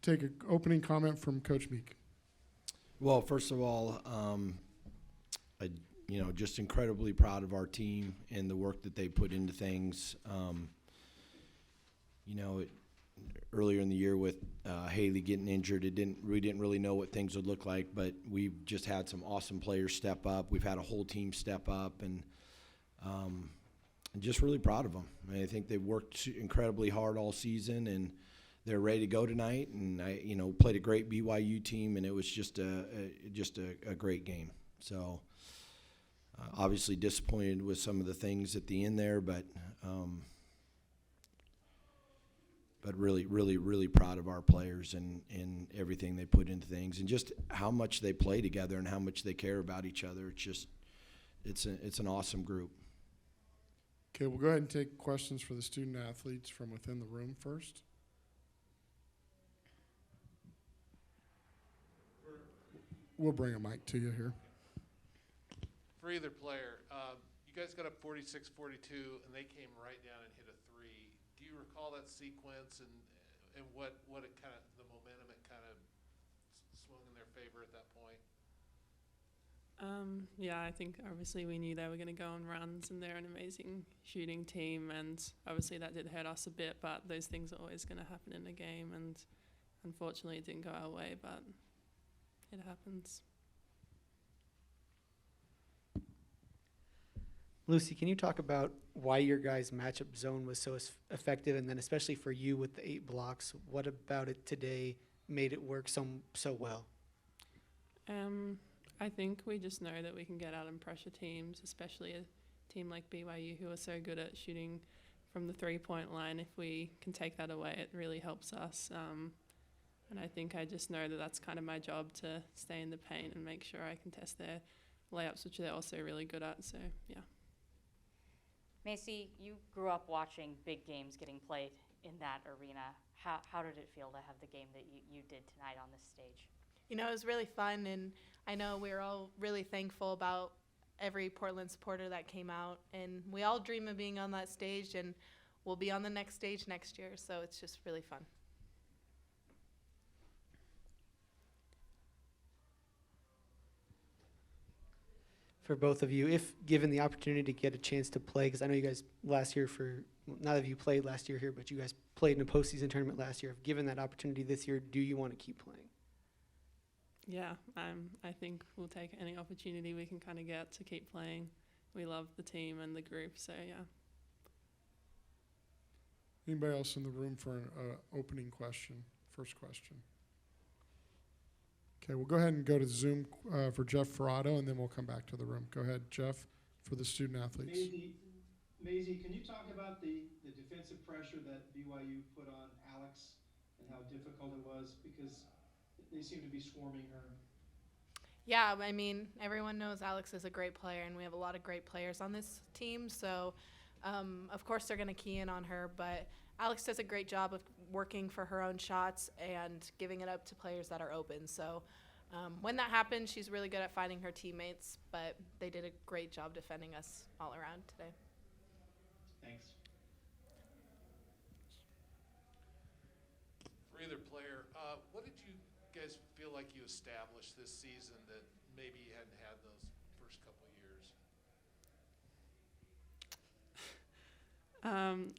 take an opening comment from Coach Meek. Well, first of all, just incredibly proud of our team and the work that they put into things. Earlier in the year with Haley getting injured, we didn't really know what things would look like, but we've just had some awesome players step up. We've had a whole team step up, and I'm just really proud of them. I think they've worked incredibly hard all season, and they're ready to go tonight. And played a great BYU team, and it was just a great game. So obviously disappointed with some of the things at the end there, but really, really, really proud of our players and everything they put into things, and just how much they play together and how much they care about each other. It's an awesome group. Okay, we'll go ahead and take questions for the student athletes from within the room first. We'll bring a mic to you here. For either player, you guys got up 46-42, and they came right down and hit a three. Do you recall that sequence and what it kind of, the momentum it kind of swung in their favor at that point? Yeah, I think obviously we knew they were going to go on runs, and they're an amazing shooting team, and obviously that did hurt us a bit, but those things are always going to happen in a game, and unfortunately it didn't go our way, but it happens. Lucy, can you talk about why your guys' matchup zone was so effective, and then especially for you with the 8 blocks, what about it today made it work so well? I think we just know that we can get out and pressure teams, especially a team like BYU who are so good at shooting from the 3-point line. If we can take that away, it really helps us. And I think I just know that that's kind of my job, to stay in the paint and make sure I can test their layups, which they're also really good at. So, yeah. Macy, you grew up watching big games getting played in that arena. How did it feel to have the game that you did tonight on this stage? It was really fun, and I know we were all really thankful about every Portland supporter that came out, and we all dream of being on that stage, and we'll be on the next stage next year, so it's just really fun. For both of you, if given the opportunity to get a chance to play, because I know you guys last year none of you played last year here, but you guys played in a postseason tournament last year. If given that opportunity this year, do you want to keep playing? Yeah, I think we'll take any opportunity we can kind of get to keep playing. We love the team and the group, so yeah. Anybody else in the room for an opening question, first question? Okay, we'll go ahead and go to Zoom for Jeff Ferrato, and then we'll come back to the room. Go ahead, Jeff, for the student athletes. Maisie, can you talk about the defensive pressure that BYU put on Alex and how difficult it was, because they seem to be swarming her? Yeah, I mean, everyone knows Alex is a great player, and we have a lot of great players on this team, so of course they're going to key in on her, but Alex does a great job of working for her own shots and giving it up to players that are open. So when that happens, she's really good at finding her teammates, but they did a great job defending us all around today. Thanks. For either player, what did you guys feel like you established this season that maybe you hadn't had those first couple of years?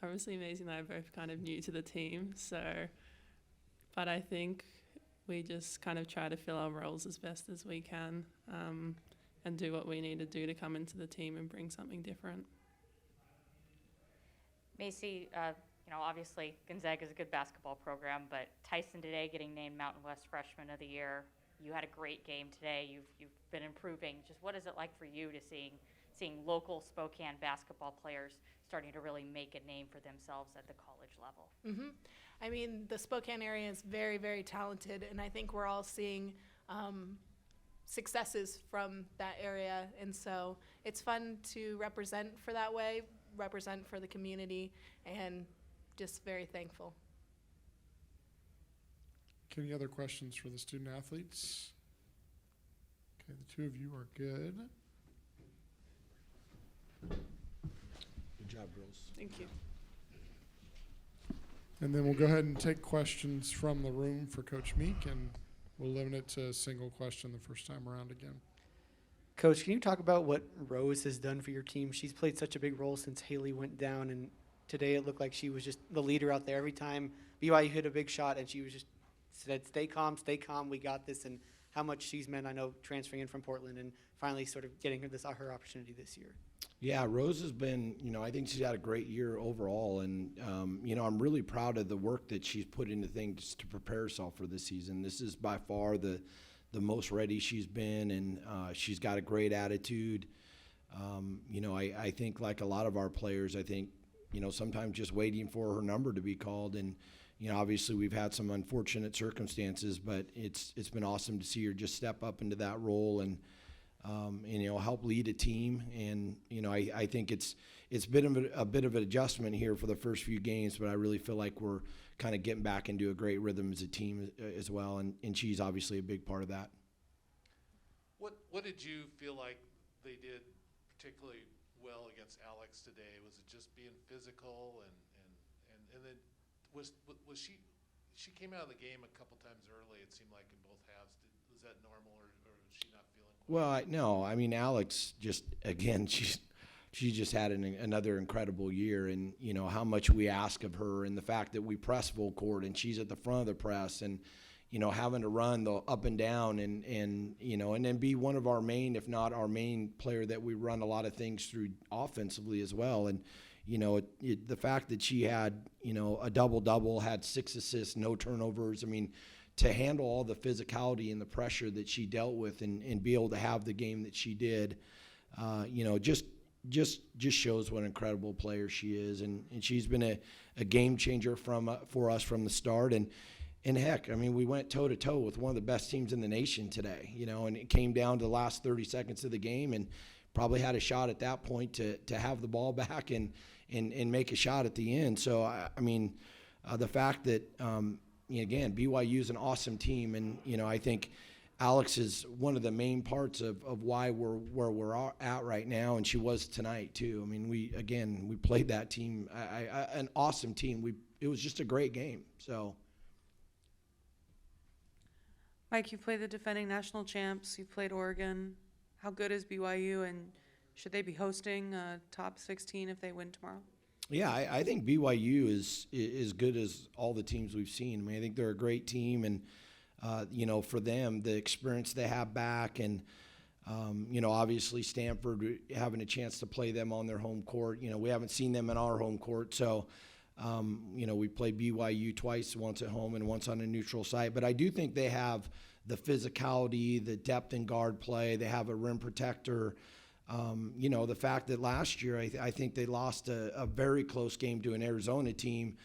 Obviously, Maisie and I are both kind of new to the team, but I think we just kind of try to fill our roles as best as we can, and do what we need to do to come into the team and bring something different. Macy, obviously Gonzaga is a good basketball program, but Tyson today getting named Mountain West Freshman of the Year. You had a great game today. You've been improving. Just what is it like for you to seeing local Spokane basketball players starting to really make a name for themselves at the college level? Mm-hmm. I mean, the Spokane area is very, very talented, and I think we're all seeing successes from that area, and so it's fun to represent for the community, and just very thankful. Any other questions for the student athletes? Okay, the two of you are good. Good job, girls. Thank you. And then we'll go ahead and take questions from the room for Coach Meek, and we'll limit it to a single question the first time around again. Coach, can you talk about what Rose has done for your team? She's played such a big role since Haley went down, and today it looked like she was just the leader out there. Every time BYU hit a big shot, and she was just said, stay calm, we got this, and how much she's meant, I know, transferring in from Portland and finally sort of getting her opportunity this year. Yeah, Rose has been, I think she's had a great year overall. And, I'm really proud of the work that she's put into things to prepare herself for this season. This is by far the most ready she's been, and she's got a great attitude. I think like a lot of our players, I think, sometimes just waiting for her number to be called. And, obviously we've had some unfortunate circumstances, but it's been awesome to see her just step up into that role and help lead a team. And, I think it's been a bit of an adjustment here for the first few games, but I really feel like we're kind of getting back into a great rhythm as a team as well. And she's obviously a big part of that. What did you feel like they did particularly well against Alex today? Was it just being physical and then was she came out of the game a couple times early, it seemed like, in both halves. Was that normal, or was she not feeling quite? Well, no. I mean, Alex just, again, she just had another incredible year, and, how much we ask of her, and the fact that we press full court and she's at the front of the press, and, having to run the up and down and then be one of our main, if not our main player that we run a lot of things through offensively as well. And, the fact that she had, a double-double, had 6 assists, no turnovers. I mean, to handle all the physicality and the pressure that she dealt with and be able to have the game that she did, just shows what an incredible player she is. And she's been a game changer for us from the start. And heck, I mean, we went toe-to-toe with one of the best teams in the nation today, and it came down to the last 30 seconds of the game, and probably had a shot at that point to have the ball back and make a shot at the end. So, the fact that, again, BYU is an awesome team, and, I think Alex is one of the main parts of why we're where we're at right now, and she was tonight too. I mean, we played that team, an awesome team. It was just a great game. So, Mike, you've played the defending national champs. You've played Oregon. How good is BYU, and should they be hosting a top 16 if they win tomorrow? Yeah, I think BYU is good as all the teams we've seen. I mean, I think they're a great team, and for them, the experience they have back, and obviously Stanford having a chance to play them on their home court. We haven't seen them in our home court, so we played BYU twice, once at home and once on a neutral site. But I do think they have the physicality, the depth in guard play. They have a rim protector. The fact that last year I think they lost a very close game to an Arizona team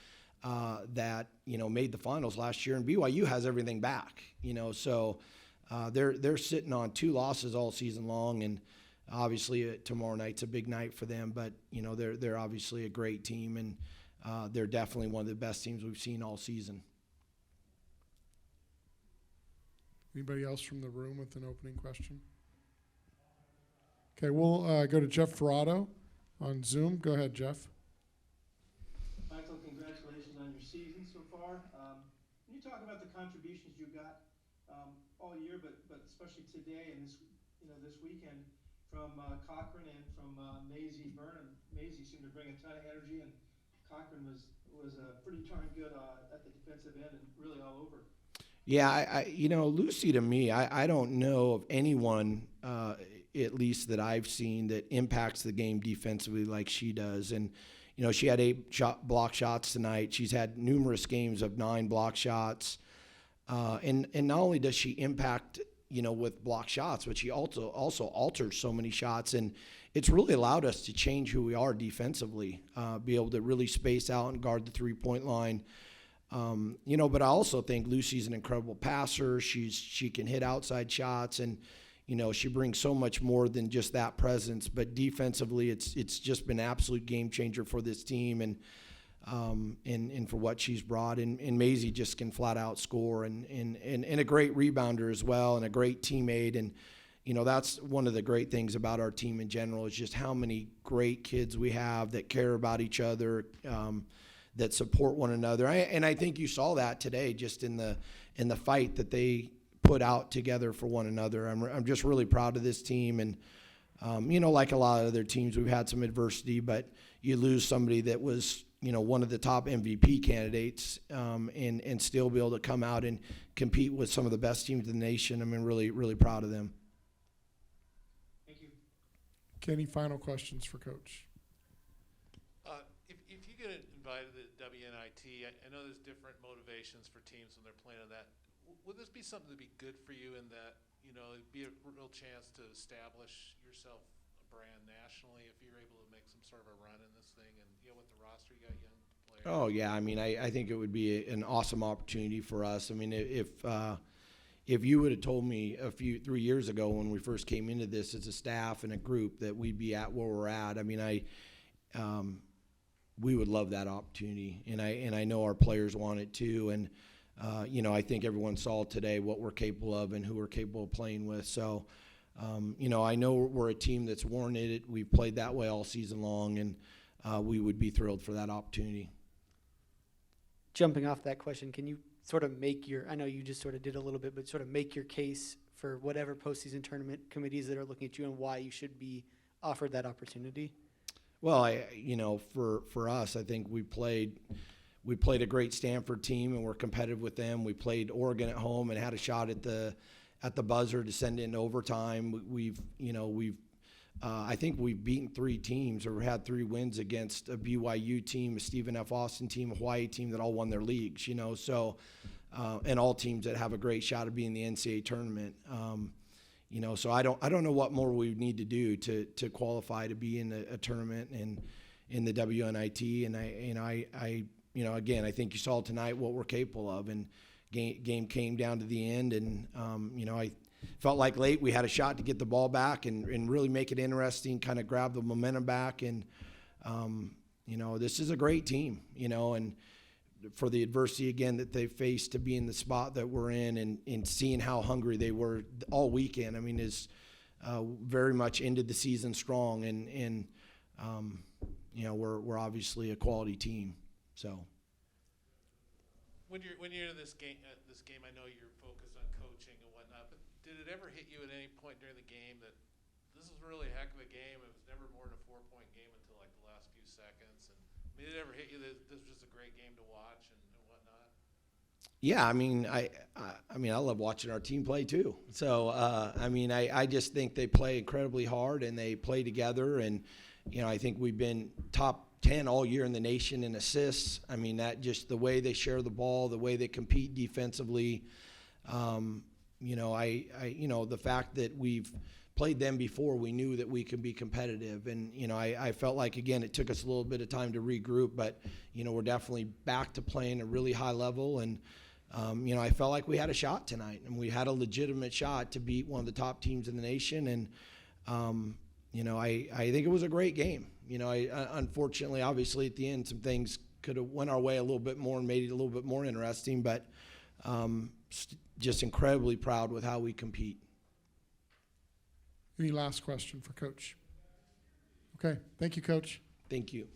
that made the finals last year, and BYU has everything back. So they're sitting on 2 losses all season long, and obviously tomorrow night's a big night for them. But they're obviously a great team, and they're definitely one of the best teams we've seen all season. Anybody else from the room with an opening question? Okay, we'll go to Jeff Ferrato on Zoom. Go ahead, Jeff. Michael, congratulations on your season so far. Can you talk about the contributions you got all year, but especially today and this weekend from Cochran and from Maisie Burnham? Maisie seemed to bring a ton of energy, and Cochran was pretty darn good at the defensive end and really all over. Yeah, Lucy, to me, I don't know of anyone, at least that I've seen, that impacts the game defensively like she does. And, she had 8 block shots tonight. She's had numerous games of 9 block shots. And not only does she impact, with block shots, but she also alters so many shots. And it's really allowed us to change who we are defensively, be able to really space out and guard the 3-point line. But I also think Lucy's an incredible passer. She can hit outside shots, and she brings so much more than just that presence. But defensively, it's just been an absolute game changer for this team, and for what she's brought. And Maisie just can flat out score, and a great rebounder as well, and a great teammate. And that's one of the great things about our team in general, is just how many great kids we have that care about each other. that support one another. And I think you saw that today, just in the fight that they put out together for one another. I'm just really proud of this team, and like a lot of other teams, we've had some adversity, but you lose somebody that was one of the top MVP candidates, and still be able to come out and compete with some of the best teams in the nation. I'm really, really proud of them. Thank you. Any final questions for Coach? If you get invited to WNIT, I know there's different motivations for teams when they're playing on that. Would this be something to be good for you in that, it'd be a real chance to establish yourself a brand nationally if you're able to make some sort of a run in this thing, and with the roster you got young players? Oh yeah, I mean, I think it would be an awesome opportunity for us. I mean, if you would have told me 3 years ago when we first came into this as a staff and a group that we'd be at where we're at, I mean, we would love that opportunity, and I know our players want it too. And I think everyone saw today what we're capable of and who we're capable of playing with. So, I know we're a team that's warranted it. We've played that way all season long, and we would be thrilled for that opportunity. Jumping off that question, can you sort of I know you just sort of did a little bit, but sort of make your case for whatever postseason tournament committees that are looking at you and why you should be offered that opportunity? Well, for us, I think we played a great Stanford team, and we're competitive with them. We played Oregon at home and had a shot at the buzzer to send it in overtime. I think we've beaten 3 teams, or had 3 wins against a BYU team, a Stephen F. Austin team, a Hawaii team that all won their leagues. So, and all teams that have a great shot of being in the NCAA tournament. So I don't know what more we would need to do to qualify to be in a tournament and in the WNIT. And again, I think you saw tonight what we're capable of, and game came down to the end, and I felt like late we had a shot to get the ball back and really make it interesting, kind of grab the momentum back. And this is a great team, and for the adversity again that they faced to be in the spot that we're in, and seeing how hungry they were all weekend, I mean, is very much ended the season strong, and we're obviously a quality team. So when you're in this game, I know you're focused on coaching and whatnot, but did it ever hit you at any point during the game that this is really a heck of a game? It was never more than a 4-point game until like the last few seconds. And did it ever hit you that this was just a great game to watch and whatnot? Yeah, I mean, I love watching our team play too. So, I just think they play incredibly hard, and they play together. And, I think we've been top 10 all year in the nation in assists. I mean, that just the way they share the ball, the way they compete defensively. The fact that we've played them before, we knew that we could be competitive. And, I felt like, again, it took us a little bit of time to regroup, but, we're definitely back to playing a really high level. And, I felt like we had a shot tonight, and we had a legitimate shot to beat one of the top teams in the nation. And, I think it was a great game. Unfortunately, obviously, at the end, some things could have went our way a little bit more and made it a little bit more interesting, but just incredibly proud with how we compete. Any last question for Coach? Okay, thank you, Coach. Thank you.